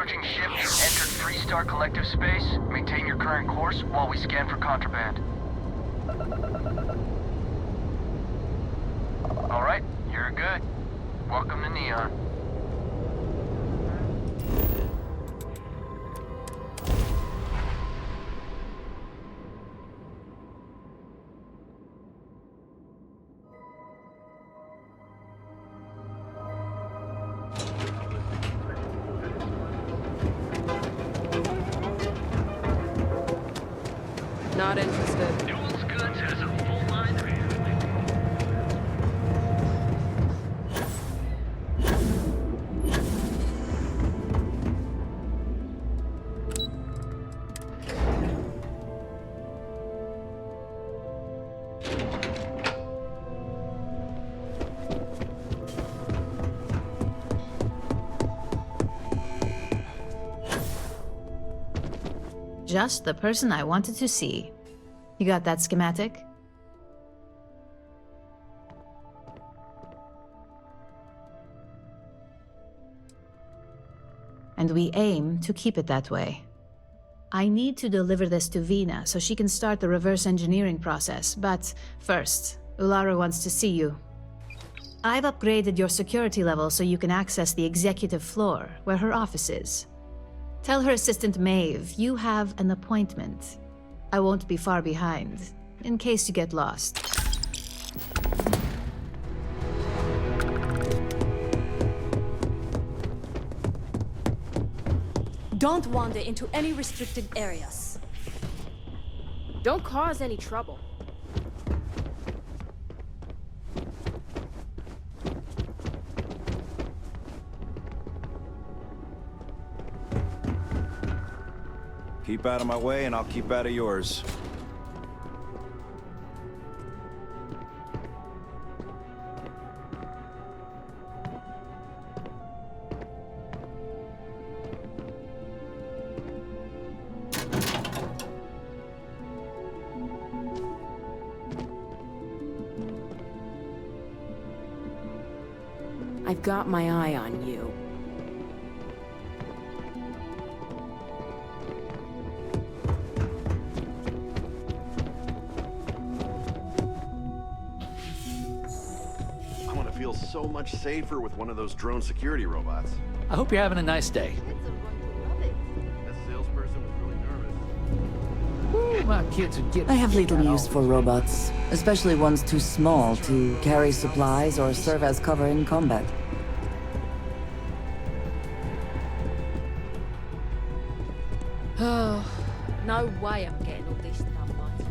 approaching ship, entered 3-star collective space. Maintain your current course while we scan for contraband. Alright, you're good. Welcome to Neon. Not interested. Duels Goods has a full line of Just the person I wanted to see. You got that schematic? And we aim to keep it that way. I need to deliver this to Vina so she can start the reverse engineering process, but first, Ulara wants to see you. I've upgraded your security level so you can access the executive floor, where her office is. Tell her assistant Maeve you have an appointment. I won't be far behind, in case you get lost. Don't wander into any restricted areas. Don't cause any trouble. Keep out of my way and I'll keep out of yours. I've got my eye on you. I want to feel so much safer with one of those drone security robots. I hope you're having a nice day. That salesperson was really nervous. Ooh, my kids are getting... I have little use for robots, especially ones too small to carry supplies or serve as cover in combat. Oh, no way I'm getting all this stuff by tonight.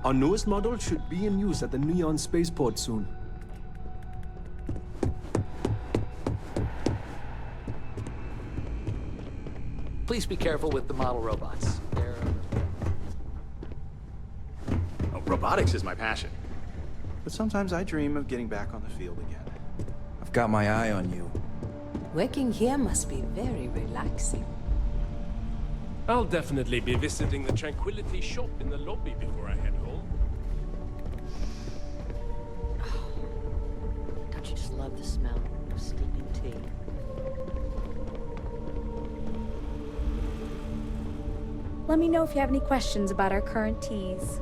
Our newest model should be in use at the Neon spaceport soon. Please be careful with the model robots. They're... Oh, robotics is my passion. But sometimes I dream of getting back on the field again. I've got my eye on you. Working here must be very relaxing. I'll definitely be visiting the Tranquility shop in the lobby before I head home. Don't you just love the smell of steaming tea? Let me know if you have any questions about our current teas.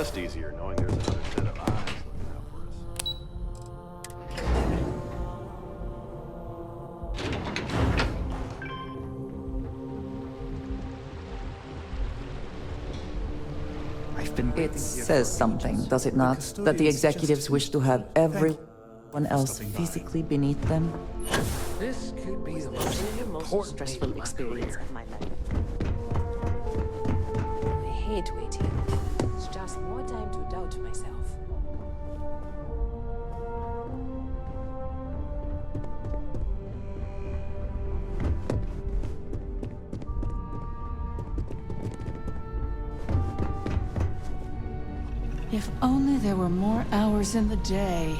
rest easier knowing there's another set of eyes looking out for us. It says something, does it not? That the executives wish to have everyone else physically beneath them? This could be the most stressful experience of my life. I hate waiting. It's just more time to doubt myself. If only there were more hours in the day.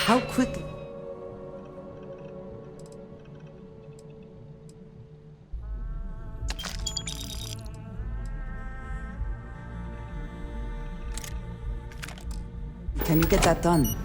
How quickly? Can you get that done?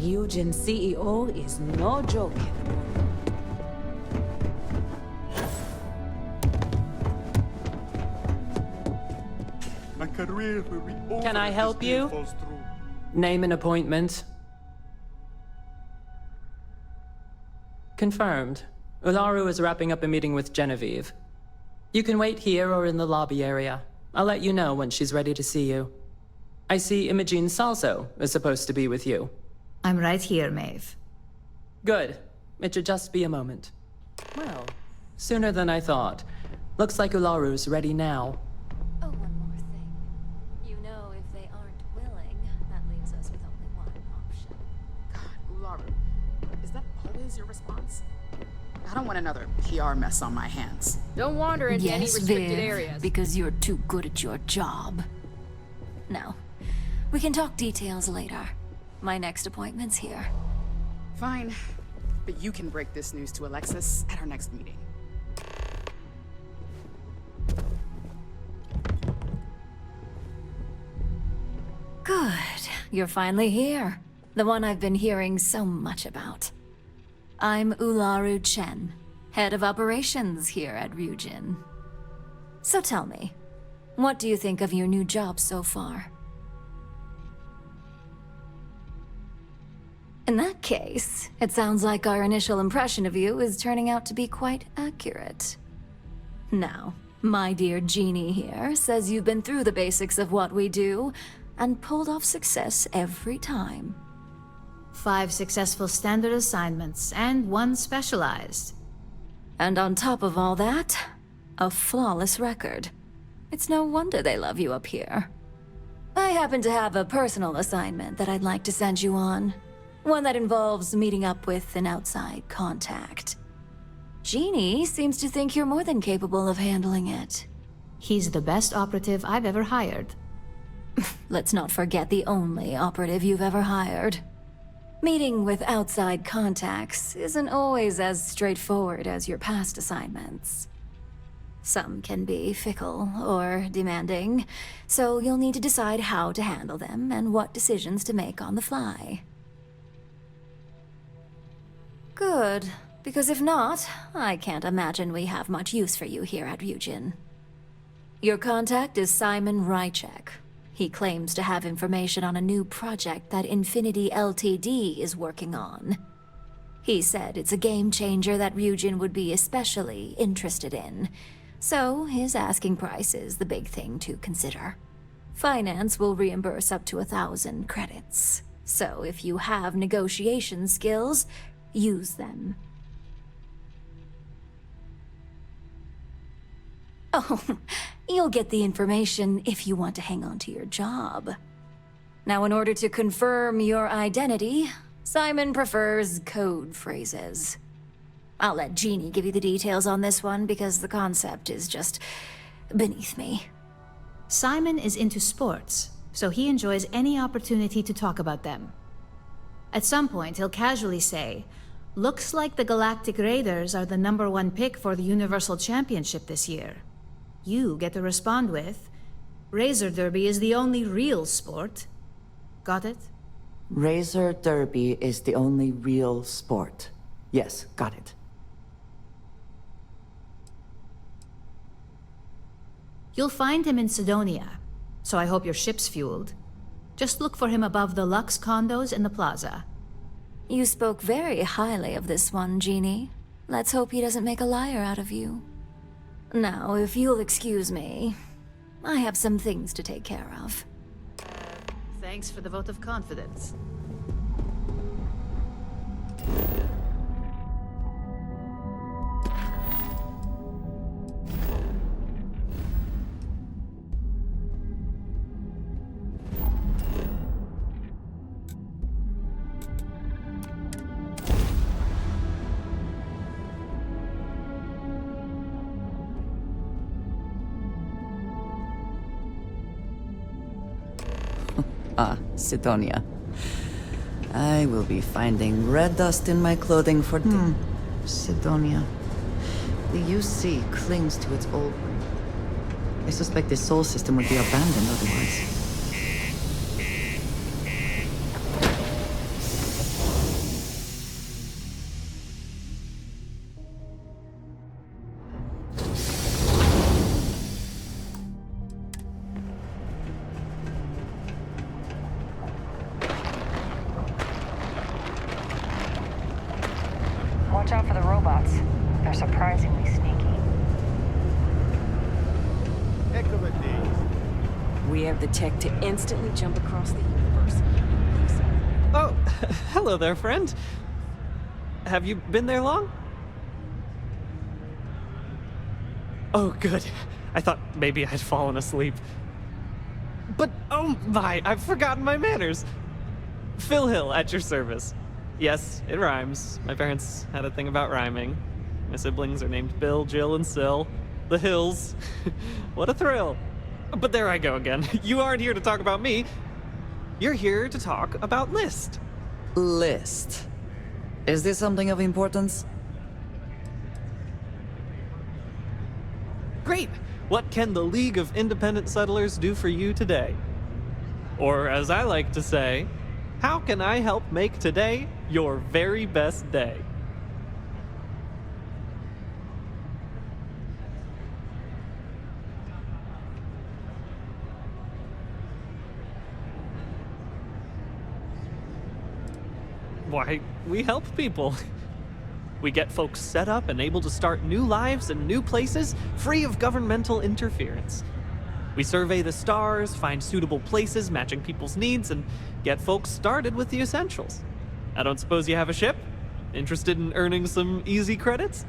Ryujin CEO is no joke anymore. My career will be over. Can I help you? Name an appointment. Confirmed. Ularu is wrapping up a meeting with Genevieve. You can wait here or in the lobby area. I'll let you know when she's ready to see you. I see Imogene Salso is supposed to be with you. I'm right here, Maeve. Good. It should just be a moment. Well, sooner than I thought. Looks like Ularu's ready now. Oh, one more thing. You know, if they aren't willing, that leaves us with only one option. God, Ularu, is that always your response? I don't want another PR mess on my hands. Don't wander into any restricted Viv, areas. because you're too good at your job. Now, we can talk details later. My next appointment's here. Fine, but you can break this news to Alexis at our next meeting. Good. You're finally here. The one I've been hearing so much about. I'm Ularu Chen, head of operations here at Ryujin. So tell me, what do you think of your new job so far? In that case, it sounds like our initial impression of you is turning out to be quite accurate. Now, my dear Jeannie here says you've been through the basics of what we do and pulled off success every time. 5 successful standard assignments and 1 specialized. And on top of all that, a flawless record. It's no wonder they love you up here. I happen to have a personal assignment that I'd like to send you on. One that involves meeting up with an outside contact. Jeannie seems to think you're more than capable of handling it. He's the best operative I've ever hired. Let's not forget the only operative you've ever hired. Meeting with outside contacts isn't always as straightforward as your past assignments. Some can be fickle or demanding, so you'll need to decide how to handle them and what decisions to make on the fly. Good, because if not, I can't imagine we have much use for you here at Ryujin. Your contact is Simon Rychek. He claims to have information on a new project that Infinity Ltd is working on. He said it's a game changer that Ryujin would be especially interested in, so his asking price is the big thing to consider. Finance will reimburse up to 1,000 credits, so if you have negotiation skills, use them. Oh, you'll get the information if you want to hang on to your job. Now, in order to confirm your identity, Simon prefers code phrases. I'll let Jeannie give you the details on this one because the concept is just beneath me. Simon is into sports, so he enjoys any opportunity to talk about them. At some point, he'll casually say, "Looks like the Galactic Raiders are the #1 pick for the Universal Championship this year." You get to respond with, "Razor Derby is the only real sport." Got it? Razor Derby is the only real sport. Yes, got it. You'll find him in Sidonia, so I hope your ship's fueled. Just look for him above the Lux condos in the plaza. You spoke very highly of this one, Jeannie. Let's hope he doesn't make a liar out of you. Now, if you'll excuse me, I have some things to take care of. Thanks for the vote of confidence. Sidonia. I will be finding red dust in my clothing for Sidonia. The UC clings to its old one. I suspect the soul system would be abandoned otherwise. Watch out for the robots. They're surprisingly sneaky. Excellent days. We have the tech to instantly jump across the universe. Oh, hello there, friend. Have you been there long? Oh, good. I thought maybe I'd fallen asleep. But, oh my, I've forgotten my manners. Phil Hill, at your service. Yes, it rhymes. My parents had a thing about rhyming. My siblings are named Bill, Jill, and Sil. The Hills. What a thrill. But there I go again. You aren't here to talk about me. You're here to talk about List. List. Is this something of importance? Great! What can the League of Independent Settlers do for you today? Or as I like to say, how can I help make today your very best day? Why, we help people. We get folks set up and able to start new lives in new places, free of governmental interference. We survey the stars, find suitable places matching people's needs, and get folks started with the essentials. I don't suppose you have a ship? Interested in earning some easy credits?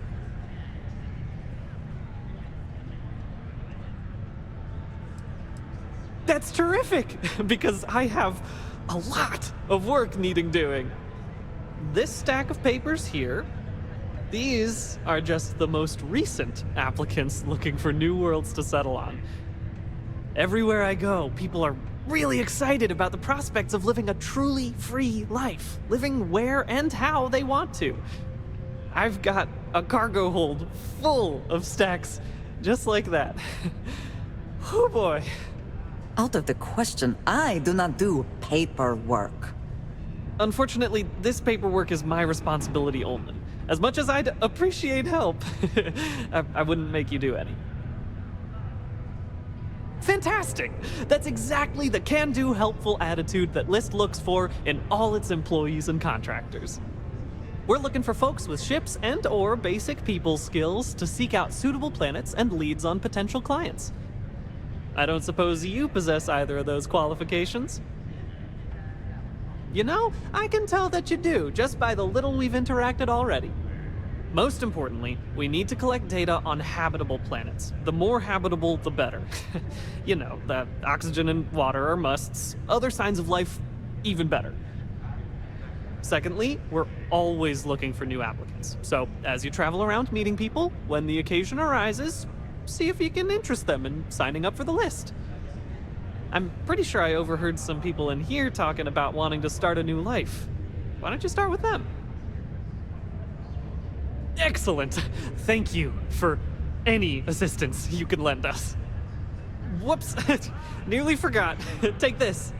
That's terrific, because I have a lot of work needing doing. This stack of papers here, these are just the most recent applicants looking for new worlds to settle on. Everywhere I go, people are really excited about the prospects of living a truly free life, living where and how they want to. I've got a cargo hold full of stacks just like that. Oh boy. Out of the question, I do not do paperwork. Unfortunately, this paperwork is my responsibility only. As much as I'd appreciate help, I wouldn't make you do any. Fantastic! That's exactly the can-do, helpful attitude that List looks for in all its employees and contractors. We're looking for folks with ships and/or basic people skills to seek out suitable planets and leads on potential clients. I don't suppose you possess either of those qualifications? You know, I can tell that you do, just by the little we've interacted already. Most importantly, we need to collect data on habitable planets. The more habitable, the better. You know, the oxygen and water are musts. Other signs of life, even better. Secondly, we're always looking for new applicants. So, as you travel around meeting people, when the occasion arises, see if you can interest them in signing up for the list. I'm pretty sure I overheard some people in here talking about wanting to start a new life. Why don't you start with them? Excellent! Thank you for any assistance you can lend us. Whoops! Nearly forgot. Take this.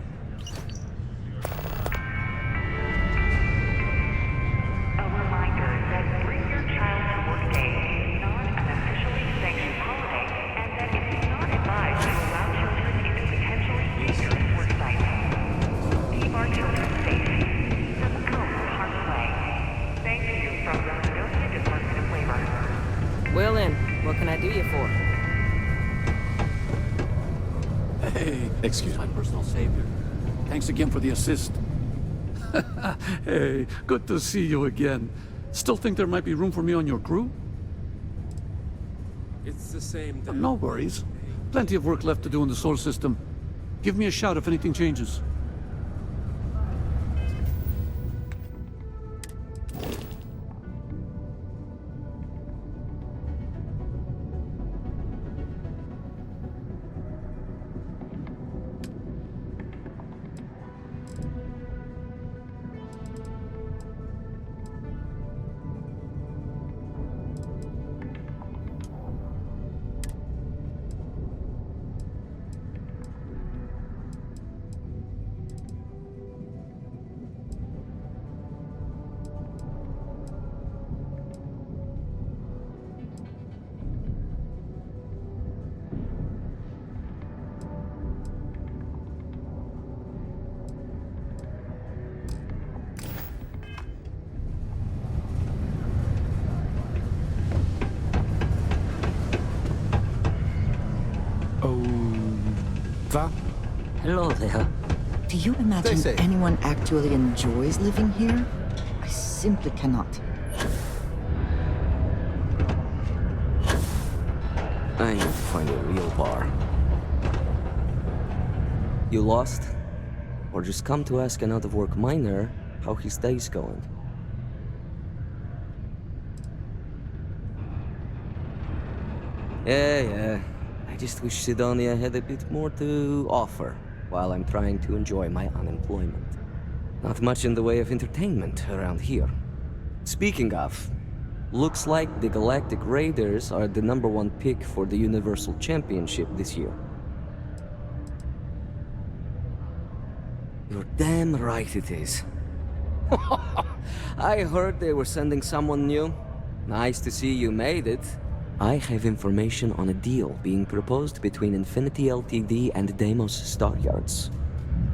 Well then, what can I do you for? Hey, excuse my personal savior. Thanks again for the assist. Hey, good to see you again. Still think there might be room for me on your crew? It's the same. No worries. Plenty of work left to do in the solar system. Give me a shout if anything changes. va? Hello there. Do you imagine anyone actually enjoys living here? I simply cannot. I need to find a real bar. You lost? Or just come to ask an out-of-work miner how his day's going? Yeah. I just wish Sidonia had a bit more to offer while I'm trying to enjoy my unemployment. Not much in the way of entertainment around here. Speaking of, looks like the Galactic Raiders are the #1 pick for the Universal Championship this year. You're damn right it is. I heard they were sending someone new. Nice to see you made it. I have information on a deal being proposed between Infinity Ltd and Deimos Staryards.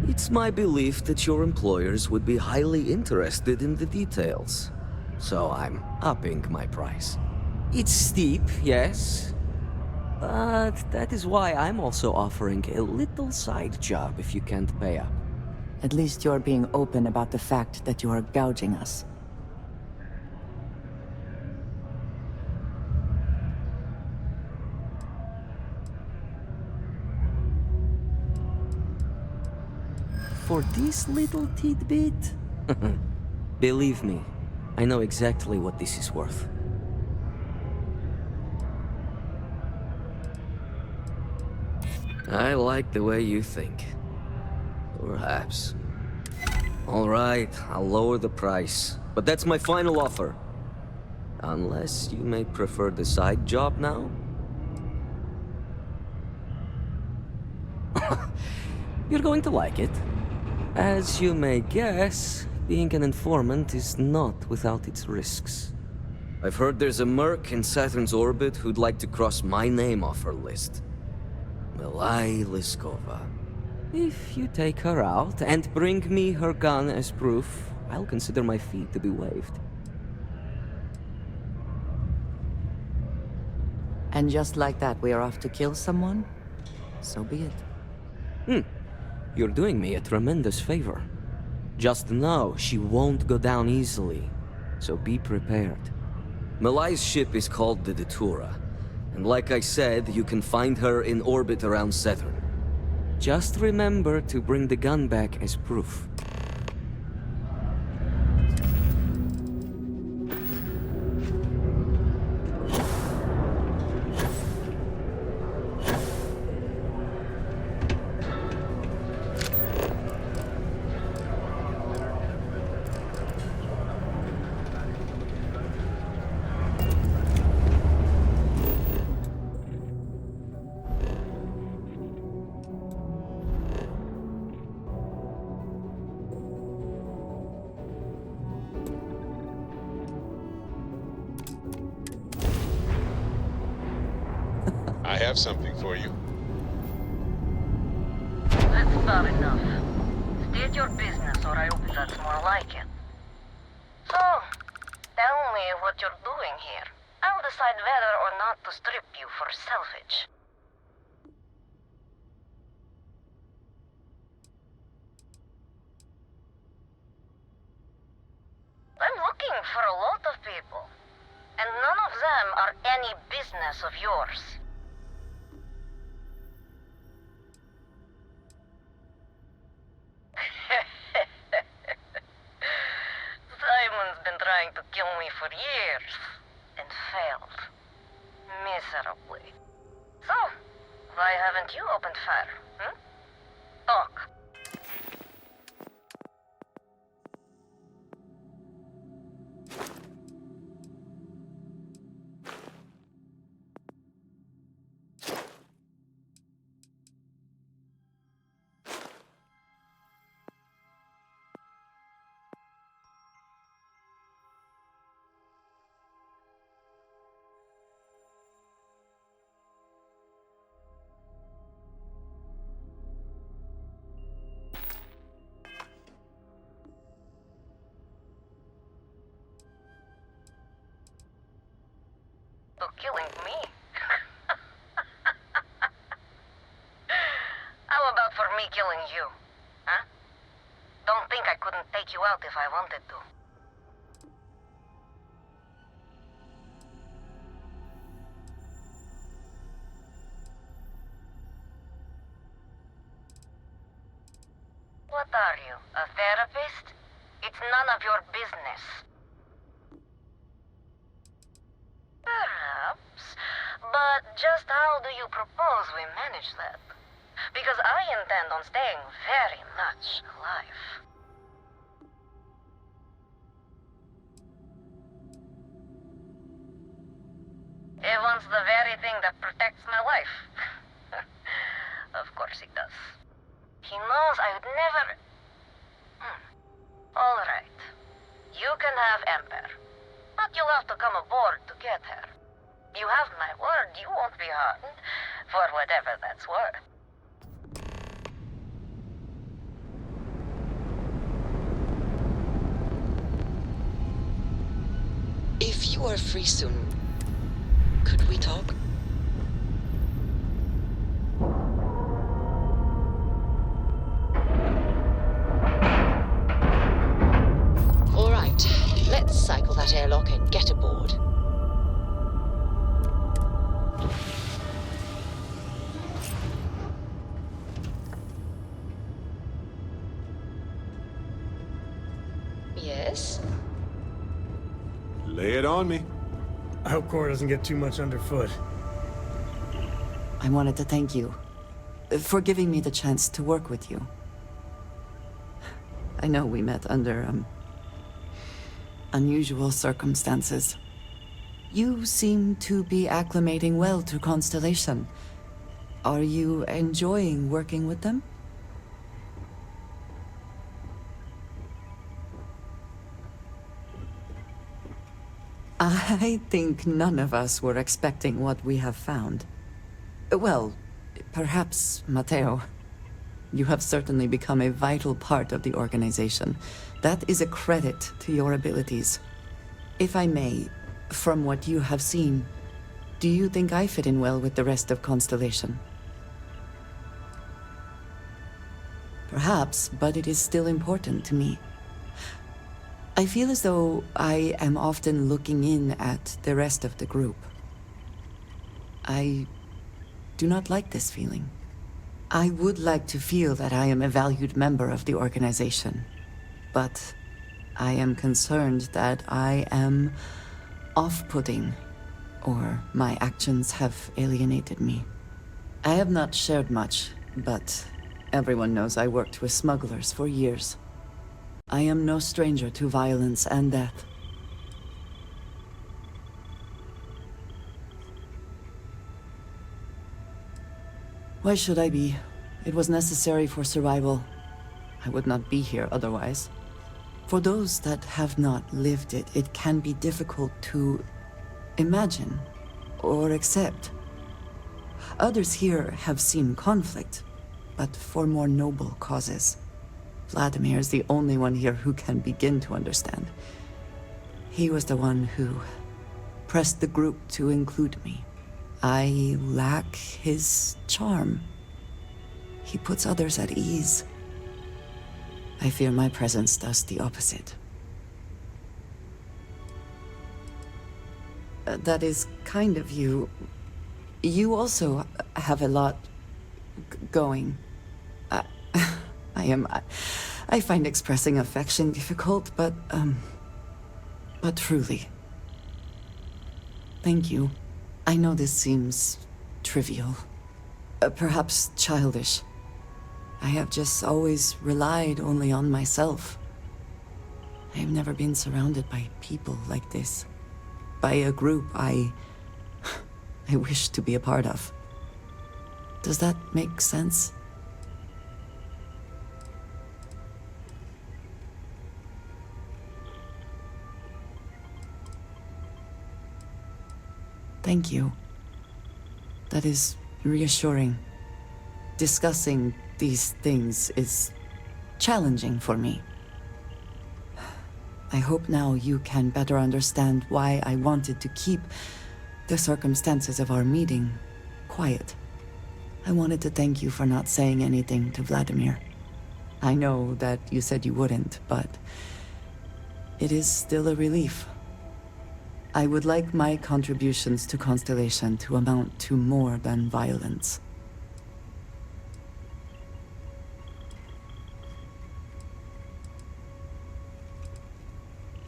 It's my belief that your employers would be highly interested in the details. So I'm upping my price. It's steep, yes. But that is why I'm also offering a little side job if you can't pay up. At least you're being open about the fact that you are gouging us. For this little tidbit? Believe me, I know exactly what this is worth. I like the way you think. Perhaps. All right, I'll lower the price. But that's my final offer. Unless you may prefer the side job now? You're going to like it. As you may guess, being an informant is not without its risks. I've heard there's a merc in Saturn's orbit who'd like to cross my name off her list. Milai Liskova. If you take her out and bring me her gun as proof, I'll consider my fee to be waived. And just like that, we are off to kill someone? So be it. You're doing me a tremendous favor. Just know she won't go down easily, so be prepared. Malai's ship is called the Datura, and like I said, you can find her in orbit around Saturn. Just remember to bring the gun back as proof. I have something for you. That's about enough. State your business, or I hope that's more like it. So, tell me what you're doing here. I'll decide whether or not to strip you for salvage. I'm looking for a lot of people, and none of them are any business of yours. Simon's been trying to kill me for years, and failed. Miserably. So, why haven't you opened fire, Talk. Killing me? How about take you out if I wanted to. What are you, a therapist? It's none of your business. Perhaps, but just how do you propose we manage that? Because I intend on staying very much alive. He wants the very thing that protects my life. Of course he does. He knows I would never... All right. You can have Ember. But you'll have to come aboard to get her. You have my word you won't be harmed, for whatever that's worth. If you are free soon, could we talk? All right, let's cycle that airlock and get aboard. Yes? Lay it on me. I hope Cora doesn't get too much underfoot. I wanted to thank you for giving me the chance to work with you. I know we met under, unusual circumstances. You seem to be acclimating well to Constellation. Are you enjoying working with them? I think none of us were expecting what we have found. Well, perhaps Matteo. You have certainly become a vital part of the organization. That is a credit to your abilities. If I may, from what you have seen, do you think I fit in well with the rest of Constellation? Perhaps, but it is still important to me. I feel as though I am often looking in at the rest of the group. I do not like this feeling. I would like to feel that I am a valued member of the organization, but I am concerned that I am off-putting, or my actions have alienated me. I have not shared much, but everyone knows I worked with smugglers for years. I am no stranger to violence and death. Why should I be? It was necessary for survival. I would not be here otherwise. For those that have not lived it, it can be difficult to imagine or accept. Others here have seen conflict, but for more noble causes. Vladimir is the only one here who can begin to understand. He was the one who pressed the group to include me. I lack his charm. He puts others at ease. I fear my presence does the opposite. That is kind of you. You also have a lot going. I find expressing affection difficult, but truly. Thank you. I know this seems trivial, perhaps childish. I have just always relied only on myself. I have never been surrounded by people like this. By a group I wish to be a part of. Does that make sense? Thank you. That is reassuring. Discussing these things is challenging for me. I hope now you can better understand why I wanted to keep the circumstances of our meeting quiet. I wanted to thank you for not saying anything to Vladimir. I know that you said you wouldn't, but it is still a relief. I would like my contributions to Constellation to amount to more than violence.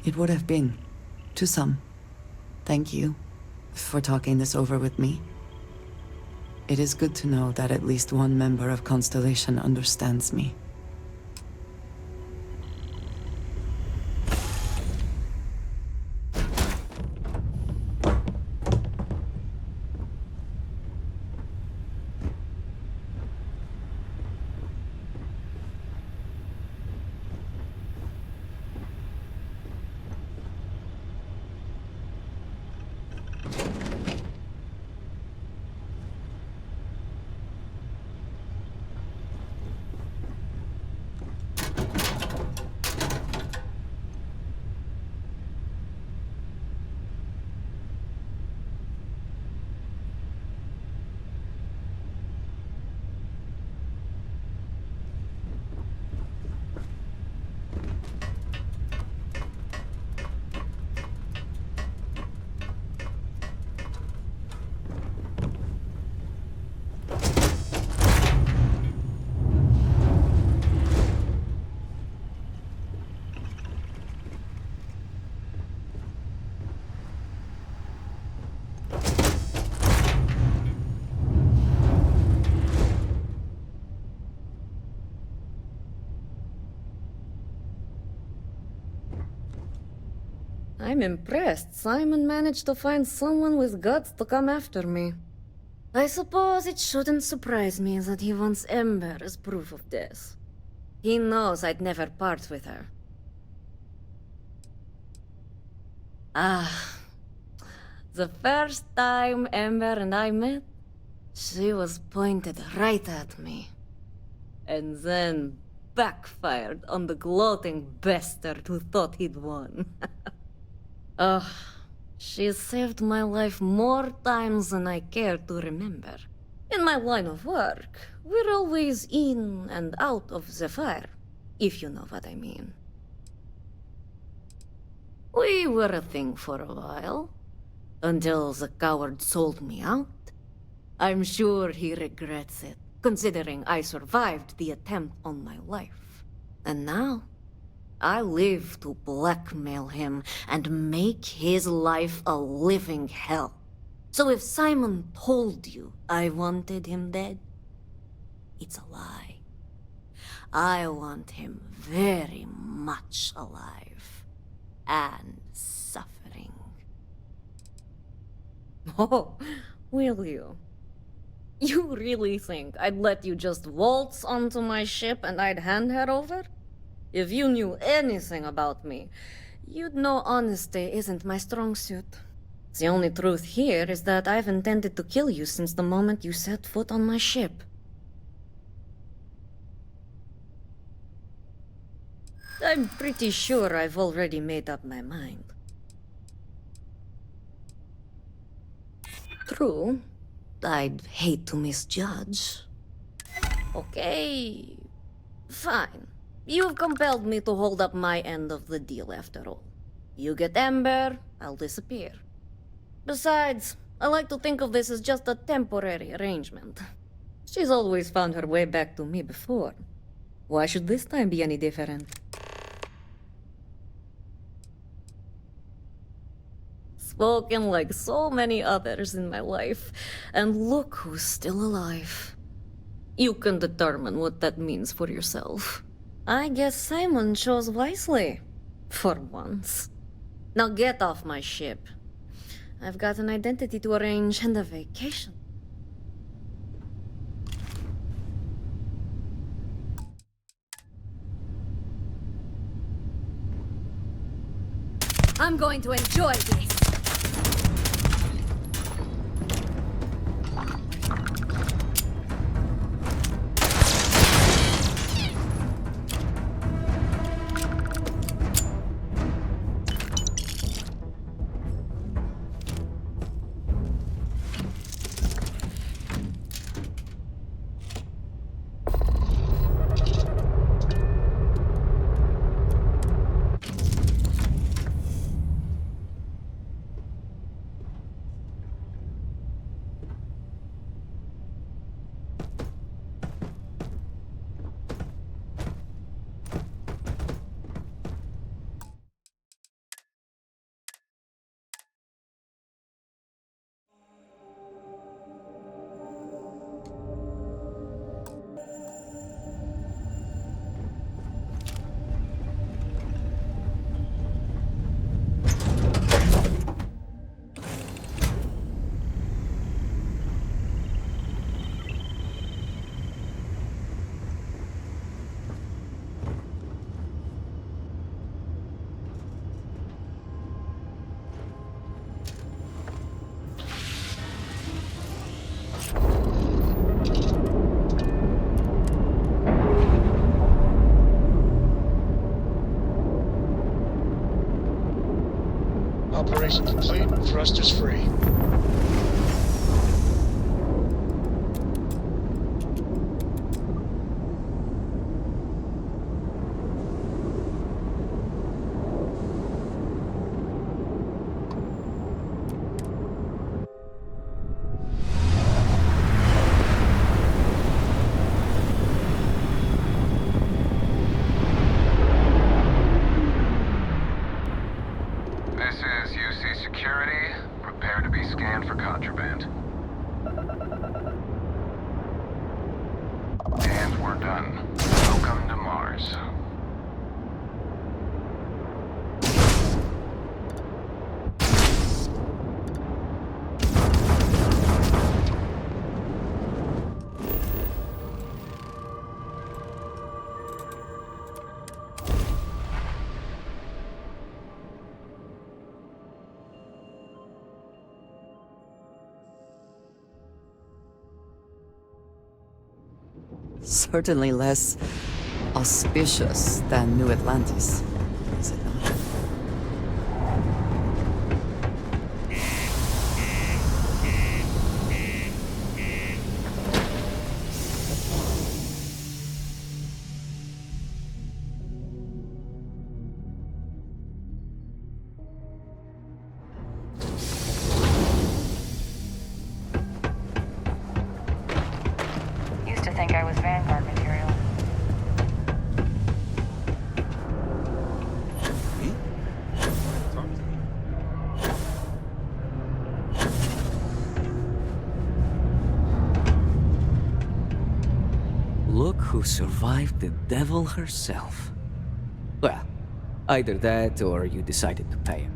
It would have been, to some. Thank you for talking this over with me. It is good to know that at least one member of Constellation understands me. I'm impressed Simon managed to find someone with guts to come after me. I suppose it shouldn't surprise me that he wants Ember as proof of this. He knows I'd never part with her. The first time Ember and I met, she was pointed right at me. And then backfired on the gloating bastard who thought he'd won. She's saved my life more times than I care to remember. In my line of work, we're always in and out of the fire, if you know what I mean. We were a thing for a while, until the coward sold me out. I'm sure he regrets it, considering I survived the attempt on my life. And now, I live to blackmail him and make his life a living hell. So if Simon told you I wanted him dead, it's a lie. I want him very much alive. And suffering. Oh, will you? You really think I'd let you just waltz onto my ship and I'd hand her over? If you knew anything about me, you'd know honesty isn't my strong suit. The only truth here is that I've intended to kill you since the moment you set foot on my ship. I'm pretty sure I've already made up my mind. True, I'd hate to misjudge. Okay, fine. You've compelled me to hold up my end of the deal after all. You get Ember, I'll disappear. Besides, I like to think of this as just a temporary arrangement. She's always found her way back to me before. Why should this time be any different? Spoken like so many others in my life, and look who's still alive. You can determine what that means for yourself. I guess Simon chose wisely. For once. Now get off my ship. I've got an identity to arrange and a vacation. I'm going to enjoy this. Operation complete. Thrusters free. Certainly less auspicious than New Atlantis, is it not? Used to think I was Vanguard material. Look who survived the devil herself. Well, either that or you decided to pay him.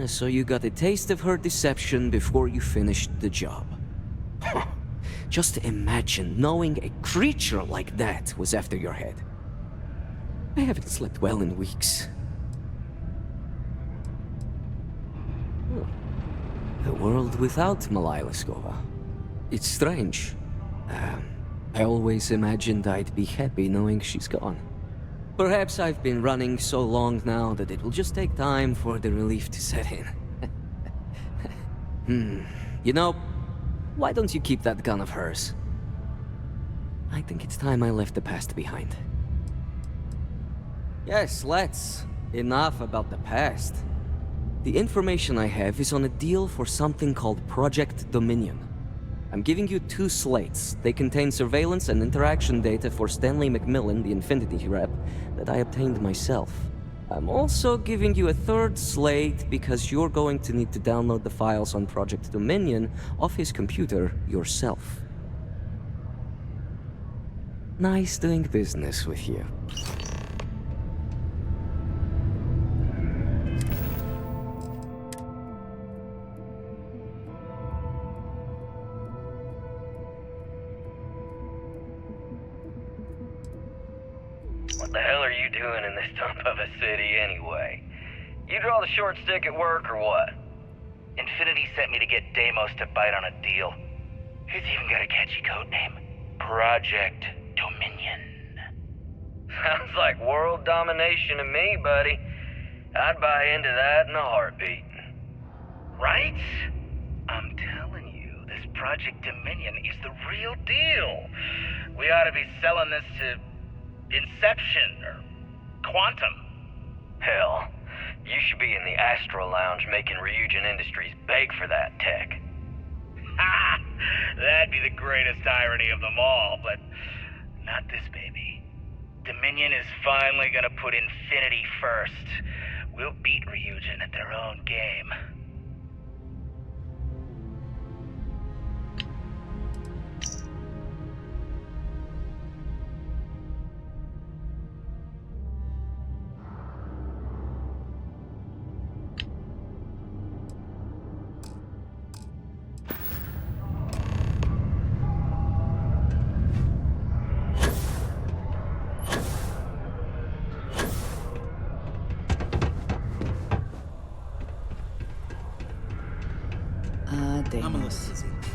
So you got a taste of her deception before you finished the job. Just imagine knowing a creature like that was after your head. I haven't slept well in weeks. The world without Malaya Liskova. It's strange. I always imagined I'd be happy knowing she's gone. Perhaps I've been running so long now that it will just take time for the relief to set in. You know, why don't you keep that gun of hers? I think it's time I left the past behind. Yes, let's. Enough about the past. The information I have is on a deal for something called Project Dominion. I'm giving you 2 slates. They contain surveillance and interaction data for Stanley McMillan, the Infinity rep, that I obtained myself. I'm also giving you a 3rd slate because you're going to need to download the files on Project Dominion off his computer yourself. Nice doing business with you. What the hell are you doing in this dump of a city anyway? You draw the short stick at work or what? Infinity sent me to get Deimos to bite on a deal. He's even got a catchy code name. Project Dominion. Sounds like world domination to me, buddy. I'd buy into that in a heartbeat. Right? I'm telling you, this Project Dominion is the real deal. We ought to be selling this to Inception or Quantum. Hell, you should be in the Astro Lounge making Ryujin Industries beg for that tech. Ha! That'd be the greatest irony of them all, but not this baby. Dominion is finally gonna put Infinity first. We'll beat Ryujin at their own game.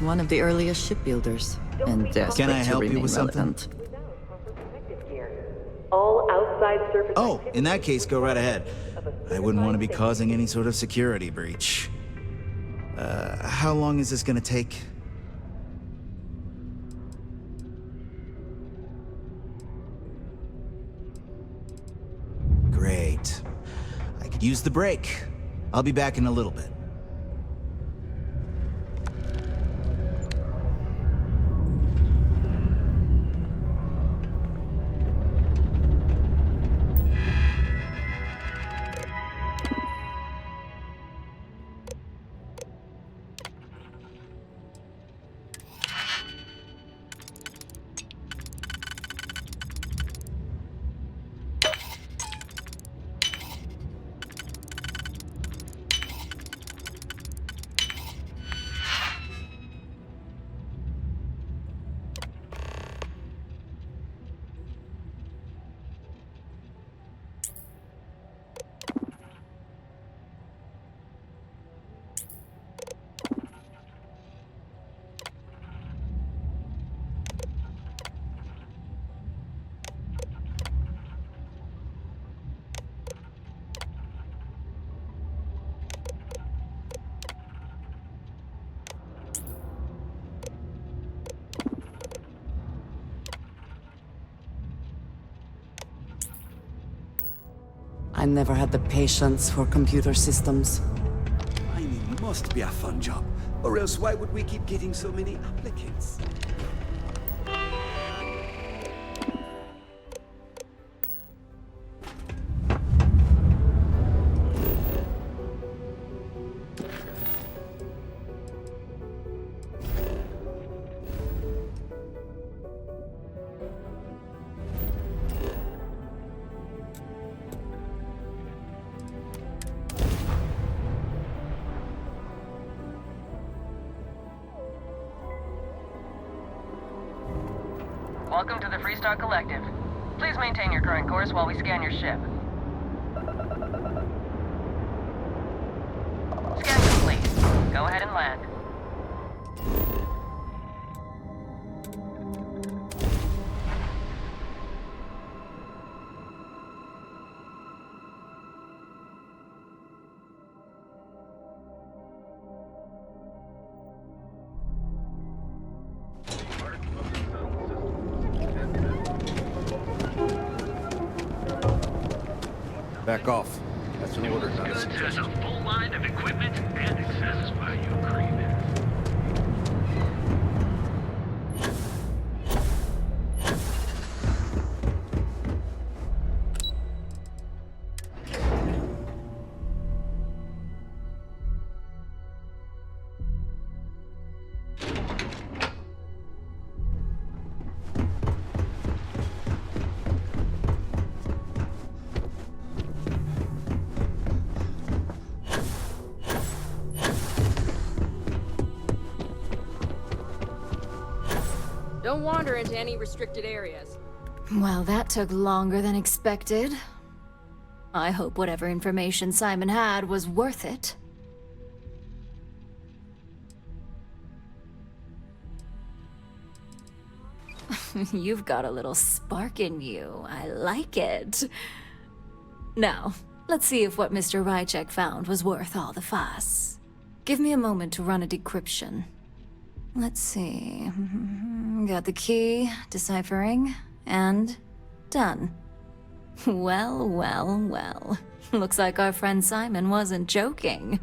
one of the earliest shipbuilders, and desperate Can I help to you remain with something? relevant. All outside surface. Oh, in that case, go right ahead. I wouldn't want to be causing any sort of security breach. How long is this gonna take? Great. I could use the break. I'll be back in a little bit. I never had the patience for computer systems. Mining must be a fun job, or else why would we keep getting so many applicants? Welcome to the Freestar Collective. Please maintain your current course while we scan your ship. Scan complete. Go ahead and land. Back off. That's an order, not a Has suggestion. a full line of equipment and it satisfies you craving. Don't wander into any restricted areas. Well, that took longer than expected. I hope whatever information Simon had was worth it. You've got a little spark in you. I like it. Now, let's see if what Mr. Rychek found was worth all the fuss. Give me a moment to run a decryption. Let's see. Got the key, deciphering, and done. Well, well, well. Looks like our friend Simon wasn't joking.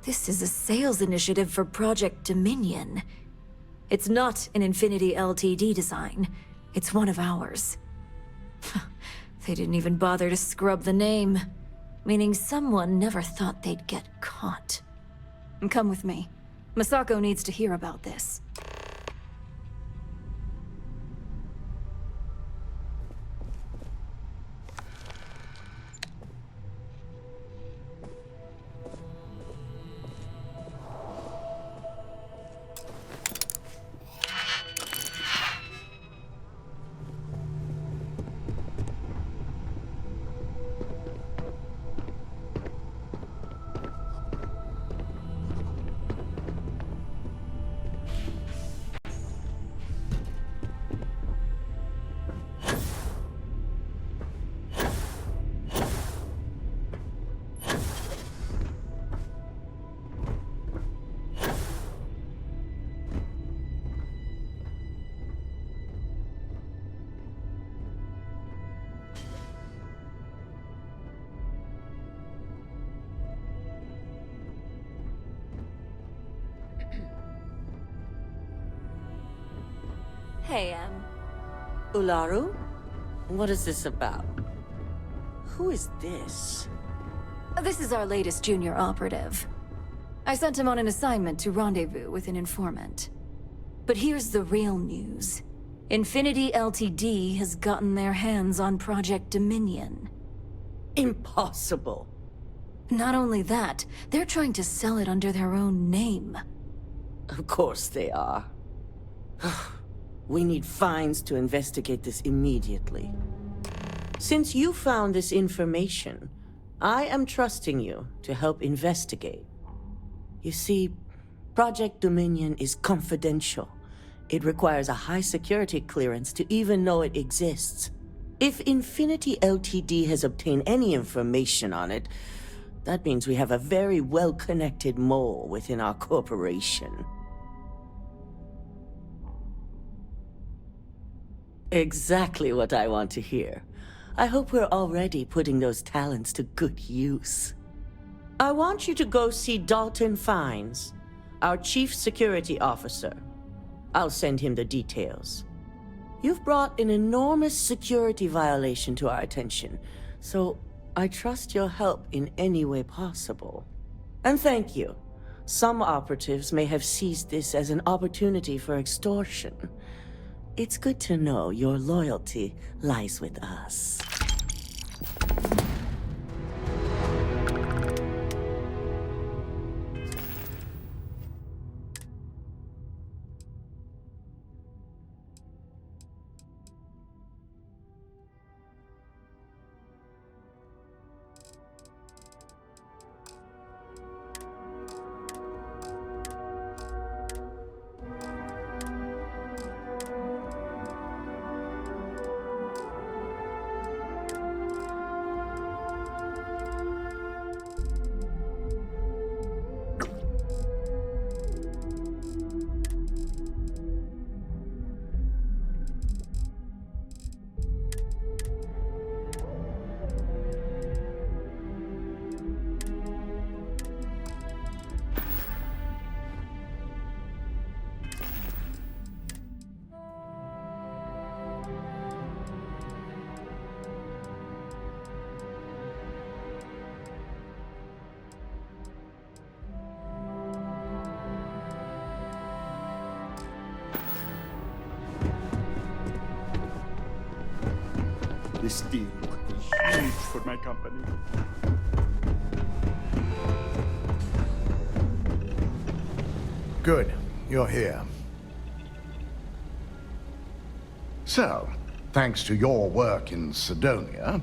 This is a sales initiative for Project Dominion. It's not an Infinity Ltd design. It's one of ours. They didn't even bother to scrub the name, meaning someone never thought they'd get caught. Come with me. Masako needs to hear about this. Hey, Ularu? What is this about? Who is this? This is our latest junior operative. I sent him on an assignment to rendezvous with an informant. But here's the real news. Infinity Ltd. has gotten their hands on Project Dominion. Impossible. Not only that, they're trying to sell it under their own name. Of course they are. We need fines to investigate this immediately. Since you found this information, I am trusting you to help investigate. You see, Project Dominion is confidential. It requires a high security clearance to even know it exists. If Infinity Ltd. has obtained any information on it, that means we have a very well-connected mole within our corporation. Exactly what I want to hear. I hope we're already putting those talents to good use. I want you to go see Dalton Fines, our Chief Security Officer. I'll send him the details. You've brought an enormous security violation to our attention, so I trust your help in any way possible. And thank you. Some operatives may have seized this as an opportunity for extortion. It's good to know your loyalty lies with us. This deal would be huge for my company. Good. You're here. So, thanks to your work in Sidonia,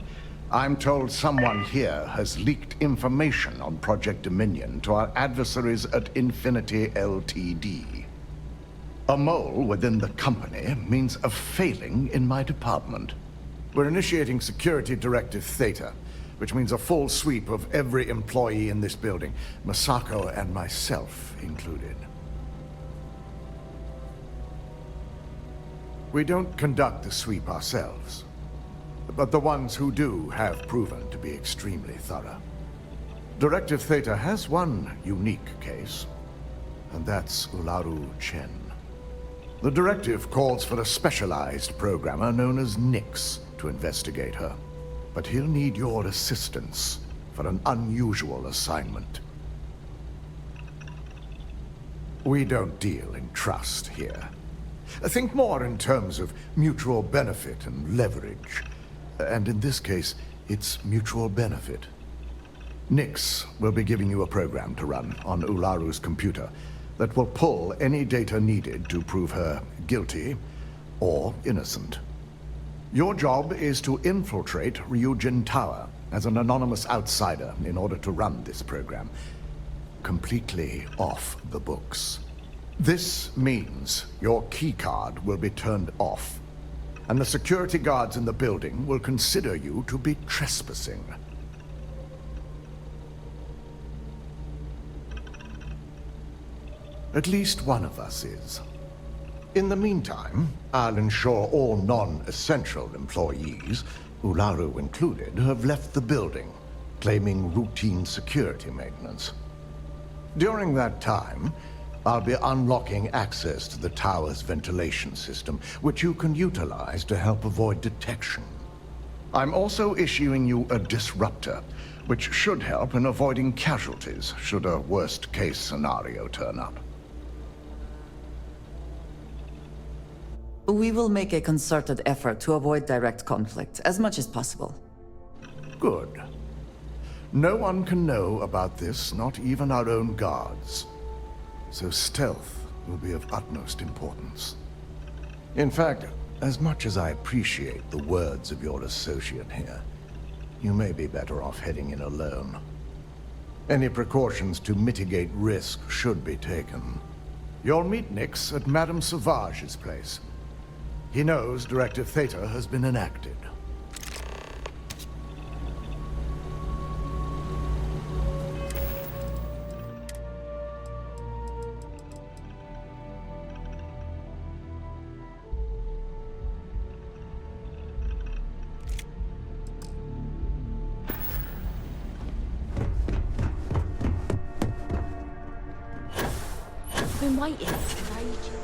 I'm told someone here has leaked information on Project Dominion to our adversaries at Infinity Ltd. A mole within the company means a failing in my department. We're initiating Security Directive Theta, which means a full sweep of every employee in this building, Masako and myself included. We don't conduct the sweep ourselves, but the ones who do have proven to be extremely thorough. Directive Theta has one unique case, and that's Ularu Chen. The directive calls for a specialized programmer known as Nix to investigate her, but he'll need your assistance for an unusual assignment. We don't deal in trust here. Think more in terms of mutual benefit and leverage. And in this case, it's mutual benefit. Nix will be giving you a program to run on Ularu's computer that will pull any data needed to prove her guilty or innocent. Your job is to infiltrate Ryujin Tower as an anonymous outsider in order to run this program completely off the books. This means your keycard will be turned off, and the security guards in the building will consider you to be trespassing. At least one of us is. In the meantime, I'll ensure all non-essential employees, Ularu included, have left the building, claiming routine security maintenance. During that time, I'll be unlocking access to the tower's ventilation system, which you can utilize to help avoid detection. I'm also issuing you a disruptor, which should help in avoiding casualties should a worst-case scenario turn up. We will make a concerted effort to avoid direct conflict as much as possible. Good. No one can know about this, not even our own guards. So stealth will be of utmost importance. In fact, as much as I appreciate the words of your associate here, you may be better off heading in alone. Any precautions to mitigate risk should be taken. You'll meet Nix at Madame Sauvage's place. He knows Directive Theta has been enacted. Been waiting for ages.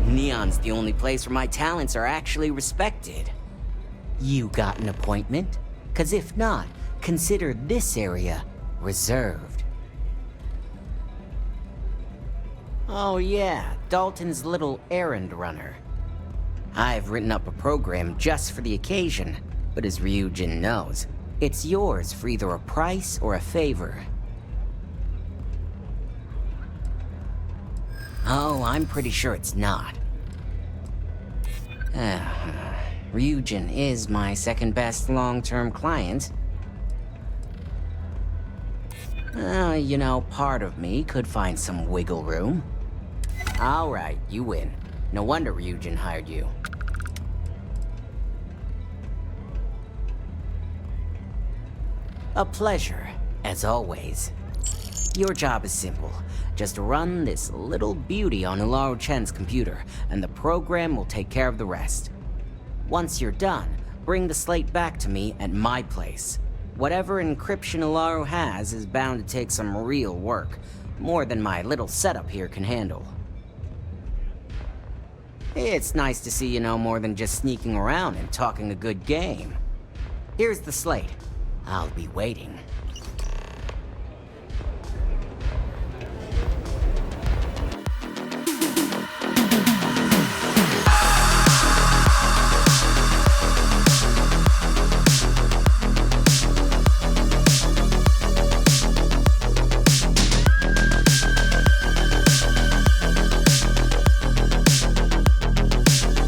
Neon's the only place where my talents are actually respected. You got an appointment? 'Cause if not, consider this area reserved. Oh yeah, Dalton's little errand runner. I've written up a program just for the occasion, but as Ryujin knows, it's yours for either a price or a favor. Oh, I'm pretty sure it's not. Ryujin is my second best long-term client. You know, part of me could find some wiggle room. Alright, you win. No wonder Ryujin hired you. A pleasure, as always. Your job is simple. Just run this little beauty on Ularu Chen's computer, and the program will take care of the rest. Once you're done, bring the slate back to me at my place. Whatever encryption Ularu has is bound to take some real work, more than my little setup here can handle. It's nice to see you know more than just sneaking around and talking a good game. Here's the slate. I'll be waiting.